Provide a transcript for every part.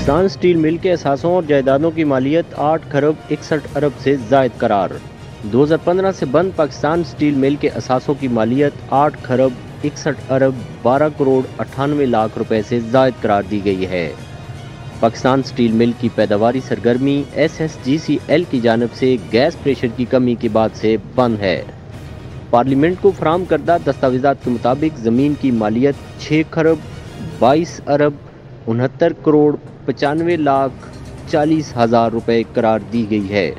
Pakistan steel مل کے اثاثوں اور جائیدادوں کی مالیت 8 خرب 61 ارب سے زائد قرار۔ 2015 سے بند پاکستان اسٹیل مل کے اثاثوں کی مالیت 8 خرب 61 ارب 12 کروڑ 98 لاکھ روپے سے زائد قرار دی گئی ہے۔ پاکستان اسٹیل مل کی پیداواری سرگرمی SSGCL کی جانب سے گیس پریشر کی کمی کے بعد سے بند ہے۔ پارلیمنٹ کو فراہم کردہ دستاویزات کے مطابق زمین کی مالیت 6 خرب 22 ارب 69 کروڑ 95 لاکھ 40 ہزار روپے قرار دی گئی ہے،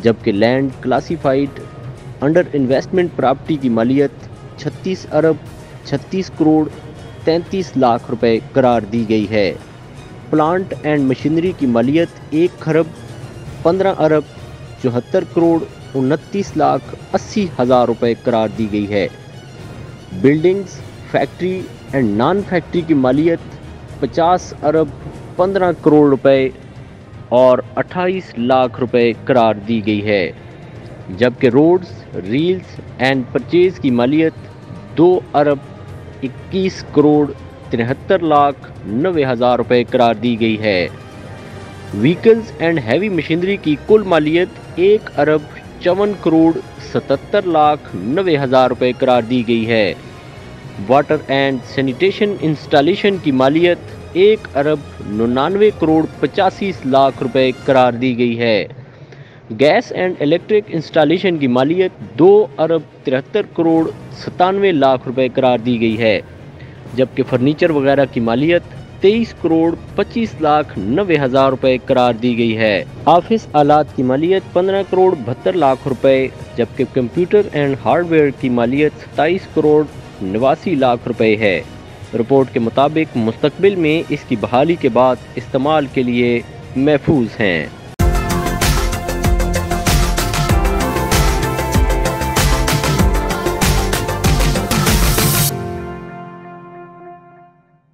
جبکہ land classified under investment property کی مالیت 36 ارب 36 کروڑ 33 لاکھ روپے قرار دی گئی ہے۔ پلانٹ اینڈ مشینری کی مالیت 1 خرب 15 ارب 74 کروڑ 29 لاکھ 80 ہزار روپے قرار دی گئی ہے۔ Buildings, factory and non factory کی مالیت 50 ارب 15 کروڑ روپے اور 28 لاکھ روپے قرار دی گئی ہے، جبکہ روڈز، ریلز اینڈ پرچیز کی مالیت 2 ارب 21 کروڑ 73 لاکھ 90 ہزار روپے قرار دی گئی ہے۔ وہیکلز اینڈ ہیوی مشینری کی کل مالیت 1 ارب 54 کروڑ 77 لاکھ 90 ہزار روپے قرار دی گئی ہے۔ واٹر اینڈ سینیٹیشن انسٹالیشن کی مالیت 1 ارب 99 کروڑ 85 لاکھ روپے قرار دی گئی ہے۔ گیس اینڈ الیکٹرک انسٹالیشن کی مالیت 2 ارب 73 کروڑ 97 لاکھ روپے قرار دی گئی ہے، جبکہ فرنیچر وغیرہ کی مالیت 23 کروڑ 25 لاکھ 90 ہزار روپے قرار دی گئی ہے۔ آفس آلات کی مالیت 15 کروڑ 72 لاکھ روپے، جبکہ کمپیوٹر اینڈ ہارڈ ویئر کی مالیت 27 کروڑ 89 لاکھ روپے ہے۔ رپورٹ کے مطابق مستقبل میں اس کی بحالی کے بعد استعمال کے لیے محفوظ ہیں۔